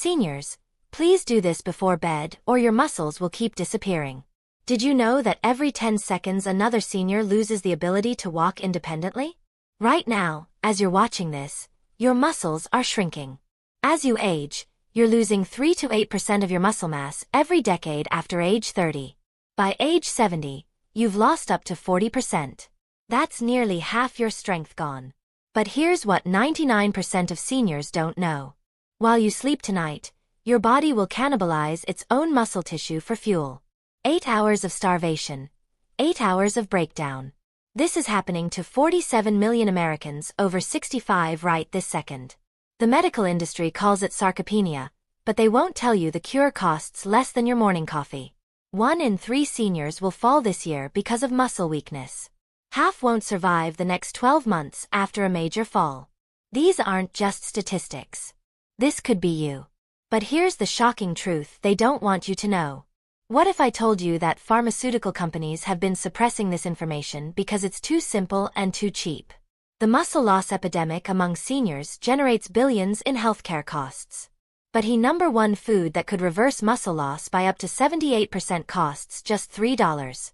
Seniors, please do this before bed or your muscles will keep disappearing. Did you know that every 10 seconds another senior loses the ability to walk independently? Right now, as you're watching this, your muscles are shrinking. As you age, you're losing 3 to 8% of your muscle mass every decade after age 30. By age 70, you've lost up to 40%. That's nearly half your strength gone. But here's what 99% of seniors don't know. While you sleep tonight, your body will cannibalize its own muscle tissue for fuel. 8 hours of starvation. 8 hours of breakdown. This is happening to 47 million Americans over 65 right this second. The medical industry calls it sarcopenia, but they won't tell you the cure costs less than your morning coffee. 1 in 3 seniors will fall this year because of muscle weakness. Half won't survive the next 12 months after a major fall. These aren't just statistics. This could be you. But here's the shocking truth they don't want you to know. What if I told you that pharmaceutical companies have been suppressing this information because it's too simple and too cheap? The muscle loss epidemic among seniors generates billions in healthcare costs. But number one food that could reverse muscle loss by up to 78% costs just $3.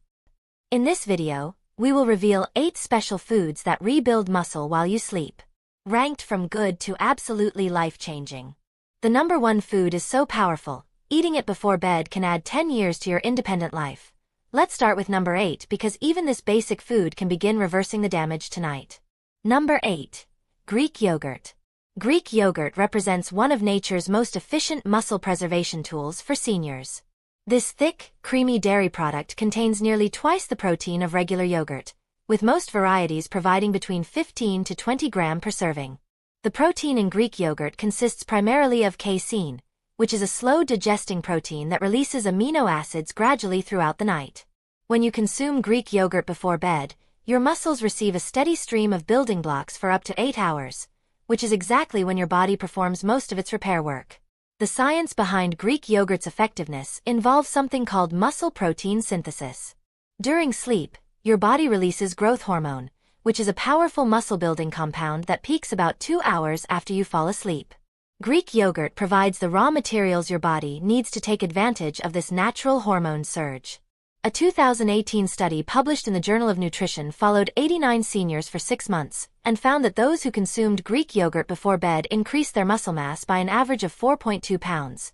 In this video, we will reveal 8 special foods that rebuild muscle while you sleep. Ranked from good to absolutely life-changing. The number one food is so powerful, eating it before bed can add 10 years to your independent life. Let's start with number 8 because even this basic food can begin reversing the damage tonight. Number 8. Greek yogurt. Greek yogurt represents one of nature's most efficient muscle preservation tools for seniors. This thick, creamy dairy product contains nearly twice the protein of regular yogurt, with most varieties providing between 15 to 20 grams per serving. The protein in Greek yogurt consists primarily of casein, which is a slow-digesting protein that releases amino acids gradually throughout the night. When you consume Greek yogurt before bed, your muscles receive a steady stream of building blocks for up to 8 hours, which is exactly when your body performs most of its repair work. The science behind Greek yogurt's effectiveness involves something called muscle protein synthesis. During sleep, your body releases growth hormone, which is a powerful muscle-building compound that peaks about 2 hours after you fall asleep. Greek yogurt provides the raw materials your body needs to take advantage of this natural hormone surge. A 2018 study published in the Journal of Nutrition followed 89 seniors for 6 months and found that those who consumed Greek yogurt before bed increased their muscle mass by an average of 4.2 pounds,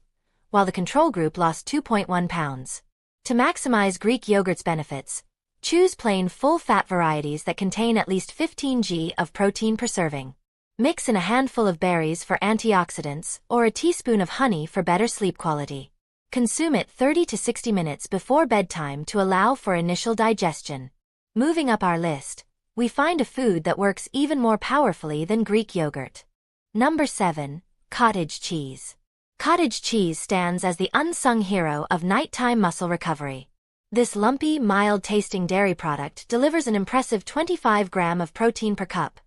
while the control group lost 2.1 pounds. To maximize Greek yogurt's benefits, choose plain full-fat varieties that contain at least 15 g of protein per serving. Mix in a handful of berries for antioxidants or a teaspoon of honey for better sleep quality. Consume it 30 to 60 minutes before bedtime to allow for initial digestion. Moving up our list, we find a food that works even more powerfully than Greek yogurt. Number 7. Cottage cheese. Cottage cheese stands as the unsung hero of nighttime muscle recovery. This lumpy, mild-tasting dairy product delivers an impressive 25 grams of protein per cup,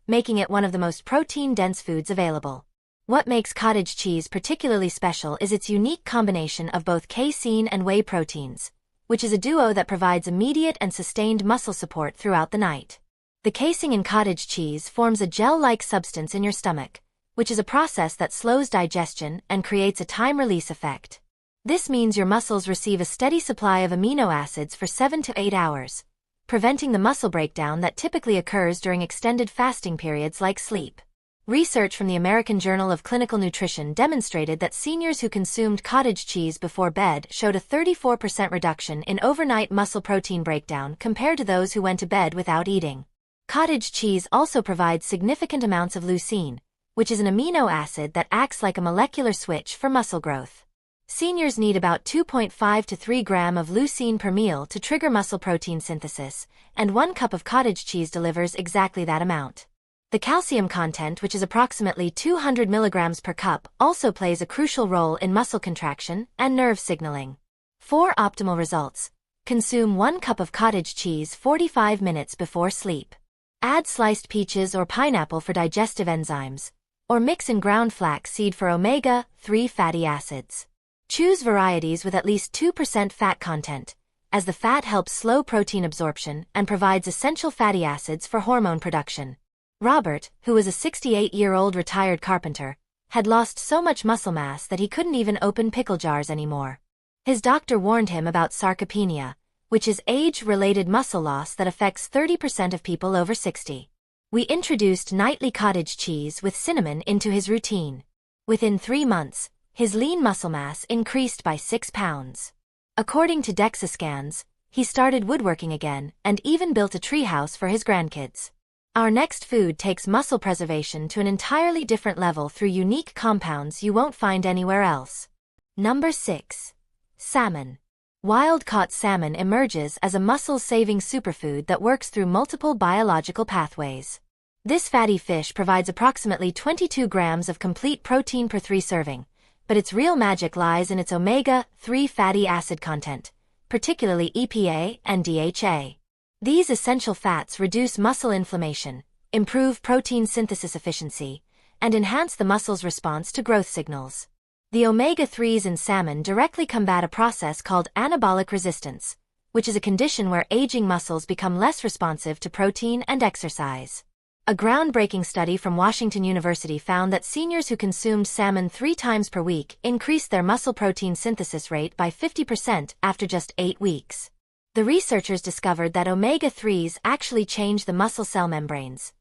making it one of the most protein-dense foods available. What makes cottage cheese particularly special is its unique combination of both casein and whey proteins, which is a duo that provides immediate and sustained muscle support throughout the night. The casein in cottage cheese forms a gel-like substance in your stomach, which is a process that slows digestion and creates a time-release effect. This means your muscles receive a steady supply of amino acids for 7 to 8 hours, preventing the muscle breakdown that typically occurs during extended fasting periods like sleep. Research from the American Journal of Clinical Nutrition demonstrated that seniors who consumed cottage cheese before bed showed a 34% reduction in overnight muscle protein breakdown compared to those who went to bed without eating. Cottage cheese also provides significant amounts of leucine, which is an amino acid that acts like a molecular switch for muscle growth. Seniors need about 2.5 to 3 grams of leucine per meal to trigger muscle protein synthesis, and 1 cup of cottage cheese delivers exactly that amount. The calcium content, which is approximately 200 milligrams per cup, also plays a crucial role in muscle contraction and nerve signaling. For optimal results, consume 1 cup of cottage cheese 45 minutes before sleep. Add sliced peaches or pineapple for digestive enzymes, or mix in ground flax seed for omega-3 fatty acids. Choose varieties with at least 2% fat content, as the fat helps slow protein absorption and provides essential fatty acids for hormone production. Robert, who is a 68-year-old retired carpenter, had lost so much muscle mass that he couldn't even open pickle jars anymore. His doctor warned him about sarcopenia, which is age-related muscle loss that affects 30% of people over 60. We introduced nightly cottage cheese with cinnamon into his routine. Within 3 months, his lean muscle mass increased by 6 pounds. According to DEXA scans, he started woodworking again and even built a treehouse for his grandkids. Our next food takes muscle preservation to an entirely different level through unique compounds you won't find anywhere else. Number 6. Salmon. Wild-caught salmon emerges as a muscle-saving superfood that works through multiple biological pathways. This fatty fish provides approximately 22 grams of complete protein per 3 serving, but its real magic lies in its omega-3 fatty acid content, particularly EPA and DHA. These essential fats reduce muscle inflammation, improve protein synthesis efficiency, and enhance the muscle's response to growth signals. The omega-3s in salmon directly combat a process called anabolic resistance, which is a condition where aging muscles become less responsive to protein and exercise. A groundbreaking study from Washington University found that seniors who consumed salmon 3 times per week increased their muscle protein synthesis rate by 50% after just 8 weeks. The researchers discovered that omega-3s actually change the muscle cell membranes,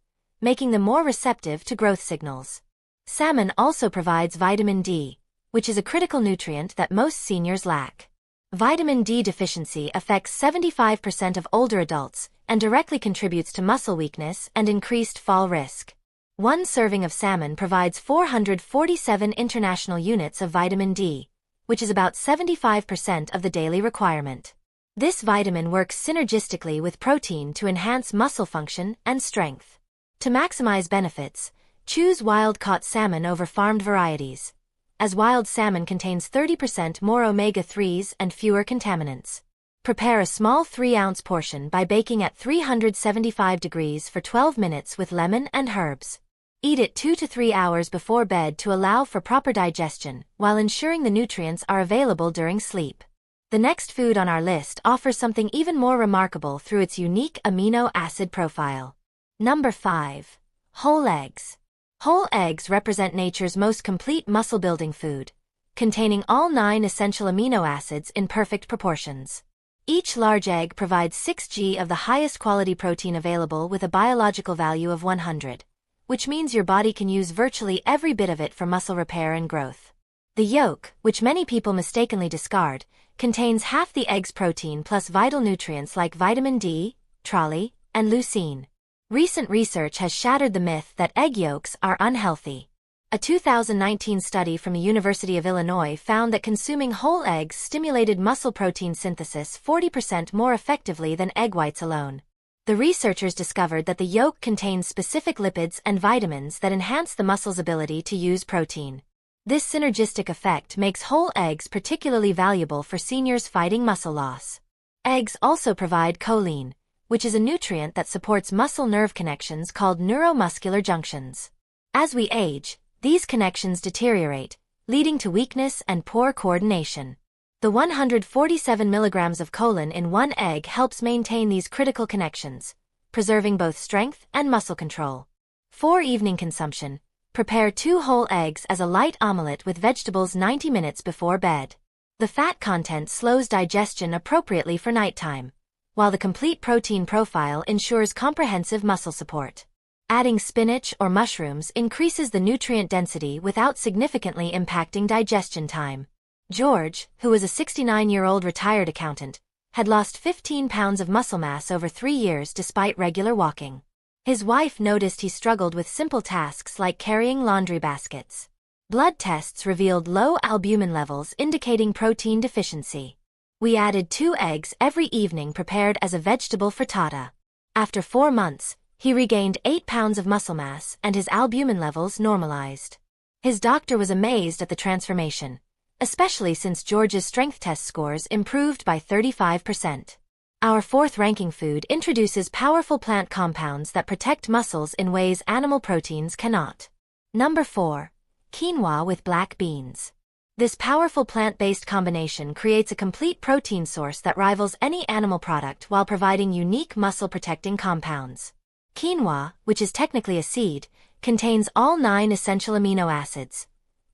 making them more receptive to growth signals. Salmon also provides vitamin D, which is a critical nutrient that most seniors lack. Vitamin D deficiency affects 75% of older adults and directly contributes to muscle weakness and increased fall risk. 1 serving of salmon provides 447 international units of vitamin D, which is about 75% of the daily requirement. This vitamin works synergistically with protein to enhance muscle function and strength. To maximize benefits, choose wild-caught salmon over farmed varieties, as wild salmon contains 30% more omega-3s and fewer contaminants. Prepare a small 3-ounce portion by baking at 375 degrees for 12 minutes with lemon and herbs. Eat it 2 to 3 hours before bed to allow for proper digestion, while ensuring the nutrients are available during sleep. The next food on our list offers something even more remarkable through its unique amino acid profile. Number 5. Whole eggs. Whole eggs represent nature's most complete muscle-building food, containing all 9 essential amino acids in perfect proportions. Each large egg provides 6 g of the highest quality protein available with a biological value of 100, which means your body can use virtually every bit of it for muscle repair and growth. The yolk, which many people mistakenly discard, contains half the egg's protein plus vital nutrients like vitamin D, trolley, and leucine. Recent research has shattered the myth that egg yolks are unhealthy. A 2019 study from the University of Illinois found that consuming whole eggs stimulated muscle protein synthesis 40% more effectively than egg whites alone. The researchers discovered that the yolk contains specific lipids and vitamins that enhance the muscle's ability to use protein. This synergistic effect makes whole eggs particularly valuable for seniors fighting muscle loss. Eggs also provide choline, which is a nutrient that supports muscle-nerve connections called neuromuscular junctions. As we age, these connections deteriorate, leading to weakness and poor coordination. The 147 milligrams of choline in 1 egg helps maintain these critical connections, preserving both strength and muscle control. For evening consumption, prepare 2 whole eggs as a light omelette with vegetables 90 minutes before bed. The fat content slows digestion appropriately for nighttime, while the complete protein profile ensures comprehensive muscle support. Adding spinach or mushrooms increases the nutrient density without significantly impacting digestion time. George, who was a 69-year-old retired accountant, had lost 15 pounds of muscle mass over 3 years despite regular walking. His wife noticed he struggled with simple tasks like carrying laundry baskets. Blood tests revealed low albumin levels indicating protein deficiency. We added 2 eggs every evening prepared as a vegetable frittata. After 4 months, he regained 8 pounds of muscle mass and his albumin levels normalized. His doctor was amazed at the transformation, especially since George's strength test scores improved by 35%. Our 4th-ranking food introduces powerful plant compounds that protect muscles in ways animal proteins cannot. Number 4. Quinoa with black beans. This powerful plant-based combination creates a complete protein source that rivals any animal product while providing unique muscle-protecting compounds. Quinoa, which is technically a seed, contains all 9 essential amino acids,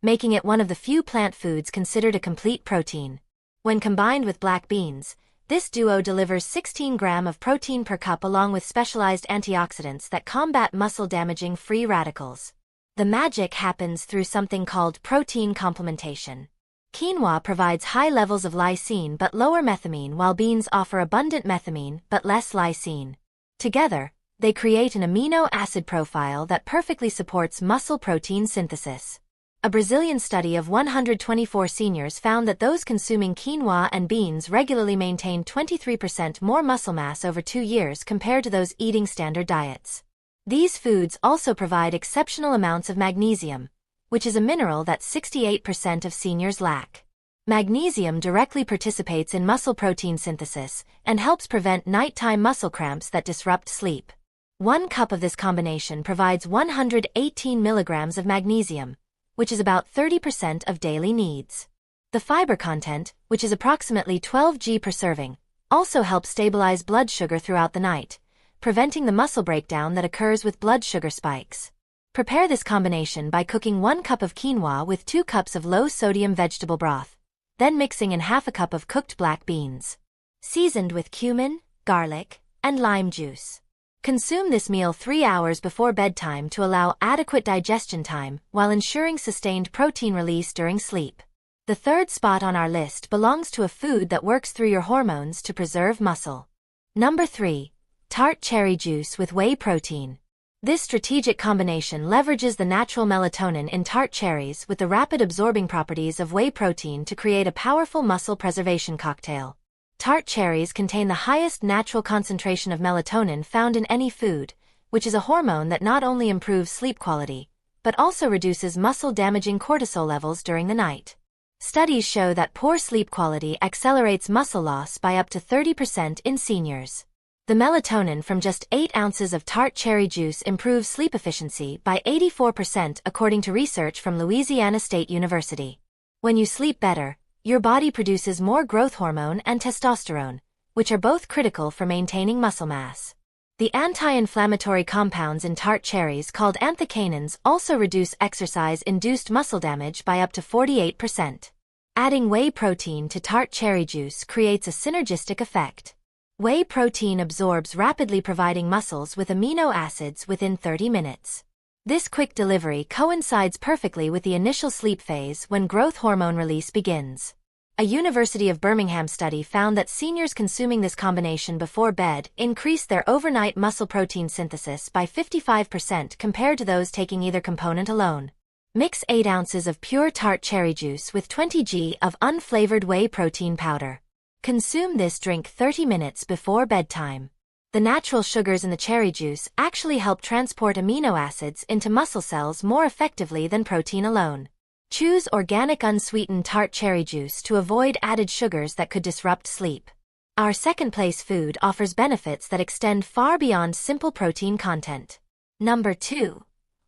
making it one of the few plant foods considered a complete protein. When combined with black beans, this duo delivers 16 grams of protein per cup along with specialized antioxidants that combat muscle-damaging free radicals. The magic happens through something called protein complementation. Quinoa provides high levels of lysine but lower methylamine, while beans offer abundant methylamine but less lysine. Together, they create an amino acid profile that perfectly supports muscle protein synthesis. A Brazilian study of 124 seniors found that those consuming quinoa and beans regularly maintained 23% more muscle mass over 2 years compared to those eating standard diets. These foods also provide exceptional amounts of magnesium, which is a mineral that 68% of seniors lack. Magnesium directly participates in muscle protein synthesis and helps prevent nighttime muscle cramps that disrupt sleep. 1 cup of this combination provides 118 milligrams of magnesium, which is about 30% of daily needs. The fiber content, which is approximately 12 g per serving, also helps stabilize blood sugar throughout the night, preventing the muscle breakdown that occurs with blood sugar spikes. Prepare this combination by cooking 1 cup of quinoa with 2 cups of low-sodium vegetable broth, then mixing in half a cup of cooked black beans, seasoned with cumin, garlic, and lime juice. Consume this meal 3 hours before bedtime to allow adequate digestion time while ensuring sustained protein release during sleep. The third spot on our list belongs to a food that works through your hormones to preserve muscle. Number 3. Tart cherry juice with whey protein. This strategic combination leverages the natural melatonin in tart cherries with the rapid absorbing properties of whey protein to create a powerful muscle preservation cocktail. Tart cherries contain the highest natural concentration of melatonin found in any food, which is a hormone that not only improves sleep quality, but also reduces muscle-damaging cortisol levels during the night. Studies show that poor sleep quality accelerates muscle loss by up to 30% in seniors. The melatonin from just 8 ounces of tart cherry juice improves sleep efficiency by 84% according to research from Louisiana State University. When you sleep better, your body produces more growth hormone and testosterone, which are both critical for maintaining muscle mass. The anti-inflammatory compounds in tart cherries called anthocyanins also reduce exercise-induced muscle damage by up to 48%. Adding whey protein to tart cherry juice creates a synergistic effect. Whey protein absorbs rapidly, providing muscles with amino acids within 30 minutes. This quick delivery coincides perfectly with the initial sleep phase when growth hormone release begins. A University of Birmingham study found that seniors consuming this combination before bed increased their overnight muscle protein synthesis by 55% compared to those taking either component alone. Mix 8 ounces of pure tart cherry juice with 20 g of unflavored whey protein powder. Consume this drink 30 minutes before bedtime. The natural sugars in the cherry juice actually help transport amino acids into muscle cells more effectively than protein alone. Choose organic unsweetened tart cherry juice to avoid added sugars that could disrupt sleep. Our second place food offers benefits that extend far beyond simple protein content. Number 2.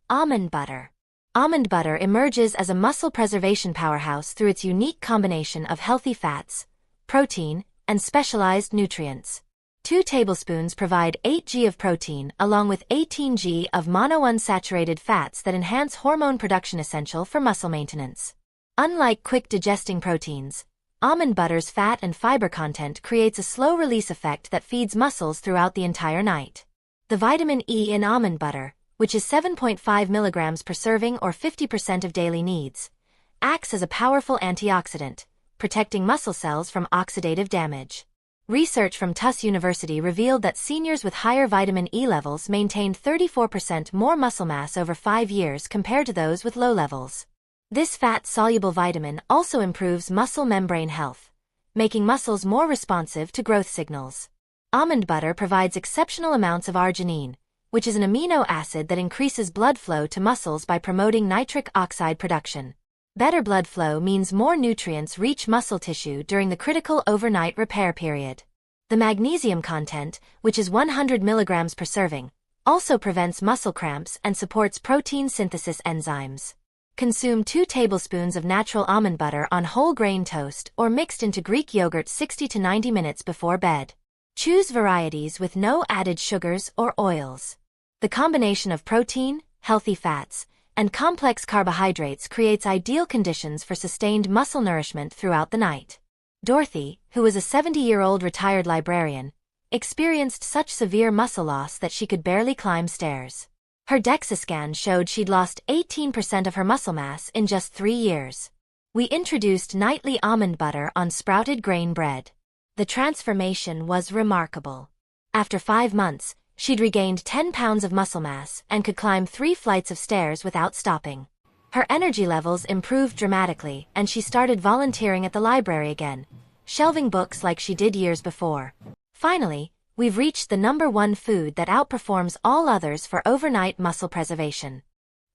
Almond butter. Almond butter emerges as a muscle preservation powerhouse through its unique combination of healthy fats, protein, and specialized nutrients. 2 tablespoons provide 8 g of protein along with 18 g of monounsaturated fats that enhance hormone production essential for muscle maintenance. Unlike quick-digesting proteins, almond butter's fat and fiber content creates a slow-release effect that feeds muscles throughout the entire night. The vitamin E in almond butter, which is 7.5 milligrams per serving or 50% of daily needs, acts as a powerful antioxidant, protecting muscle cells from oxidative damage. Research from Tufts University revealed that seniors with higher vitamin E levels maintained 34% more muscle mass over 5 years compared to those with low levels. This fat-soluble vitamin also improves muscle membrane health, making muscles more responsive to growth signals. Almond butter provides exceptional amounts of arginine, which is an amino acid that increases blood flow to muscles by promoting nitric oxide production. Better blood flow means more nutrients reach muscle tissue during the critical overnight repair period. The magnesium content, which is 100 milligrams per serving, also prevents muscle cramps and supports protein synthesis enzymes. Consume 2 tablespoons of natural almond butter on whole grain toast or mixed into Greek yogurt 60 to 90 minutes before bed. Choose varieties with no added sugars or oils. The combination of protein, healthy fats, and complex carbohydrates creates ideal conditions for sustained muscle nourishment throughout the night. Dorothy, who was a 70-year-old retired librarian, experienced such severe muscle loss that she could barely climb stairs. Her DEXA scan showed she'd lost 18% of her muscle mass in just 3 years. We introduced nightly almond butter on sprouted grain bread. The transformation was remarkable. After 5 months, she'd regained 10 pounds of muscle mass and could climb 3 flights of stairs without stopping. Her energy levels improved dramatically and she started volunteering at the library again, shelving books like she did years before. Finally, we've reached the #1 food that outperforms all others for overnight muscle preservation.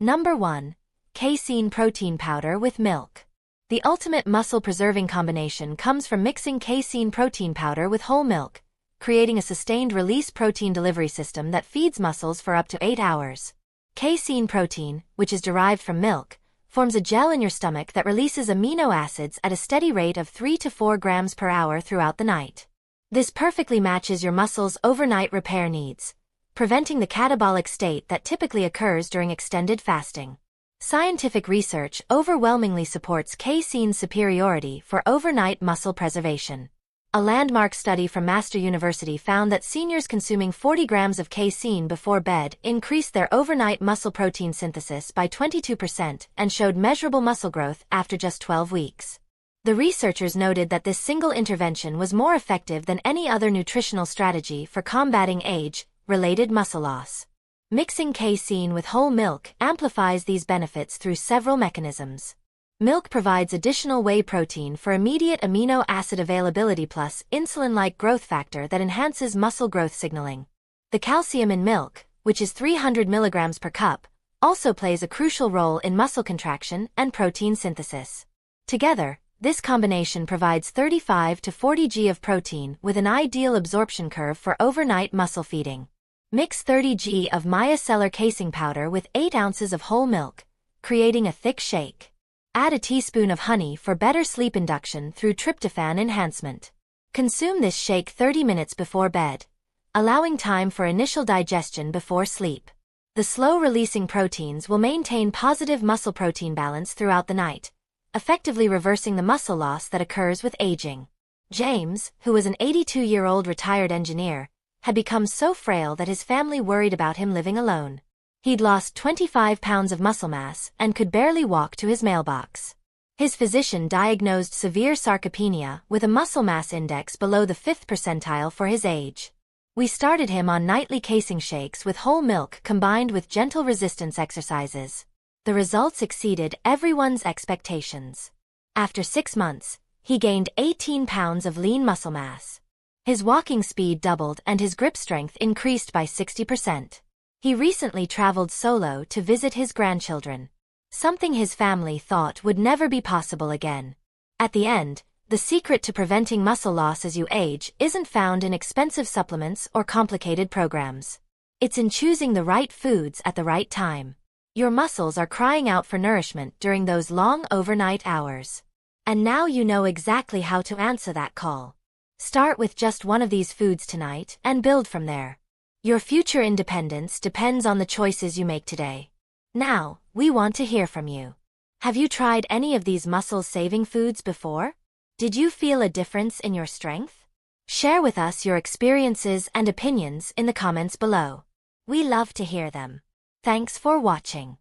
Number 1. Casein protein powder with milk. The ultimate muscle-preserving combination comes from mixing casein protein powder with whole milk, creating a sustained-release protein delivery system that feeds muscles for up to 8 hours. Casein protein, which is derived from milk, forms a gel in your stomach that releases amino acids at a steady rate of 3 to 4 grams per hour throughout the night. This perfectly matches your muscles' overnight repair needs, preventing the catabolic state that typically occurs during extended fasting. Scientific research overwhelmingly supports casein's superiority for overnight muscle preservation. A landmark study from Master University found that seniors consuming 40 grams of casein before bed increased their overnight muscle protein synthesis by 22% and showed measurable muscle growth after just 12 weeks. The researchers noted that this single intervention was more effective than any other nutritional strategy for combating age-related muscle loss. Mixing casein with whole milk amplifies these benefits through several mechanisms. Milk provides additional whey protein for immediate amino acid availability plus insulin-like growth factor that enhances muscle growth signaling. The calcium in milk, which is 300 milligrams per cup, also plays a crucial role in muscle contraction and protein synthesis. Together, this combination provides 35 to 40 g of protein with an ideal absorption curve for overnight muscle feeding. Mix 30 g of micellar casein powder with 8 ounces of whole milk, creating a thick shake. Add a teaspoon of honey for better sleep induction through tryptophan enhancement. Consume this shake 30 minutes before bed, allowing time for initial digestion before sleep. The slow-releasing proteins will maintain positive muscle protein balance throughout the night, effectively reversing the muscle loss that occurs with aging. James, who was an 82-year-old retired engineer, had become so frail that his family worried about him living alone. He'd lost 25 pounds of muscle mass and could barely walk to his mailbox. His physician diagnosed severe sarcopenia with a muscle mass index below the 5th percentile for his age. We started him on nightly casein shakes with whole milk combined with gentle resistance exercises. The results exceeded everyone's expectations. After 6 months, he gained 18 pounds of lean muscle mass. His walking speed doubled and his grip strength increased by 60%. He recently traveled solo to visit his grandchildren, something his family thought would never be possible again. At the end, the secret to preventing muscle loss as you age isn't found in expensive supplements or complicated programs. It's in choosing the right foods at the right time. Your muscles are crying out for nourishment during those long overnight hours. And now you know exactly how to answer that call. Start with just one of these foods tonight and build from there. Your future independence depends on the choices you make today. Now, we want to hear from you. Have you tried any of these muscle-saving foods before? Did you feel a difference in your strength? Share with us your experiences and opinions in the comments below. We love to hear them. Thanks for watching.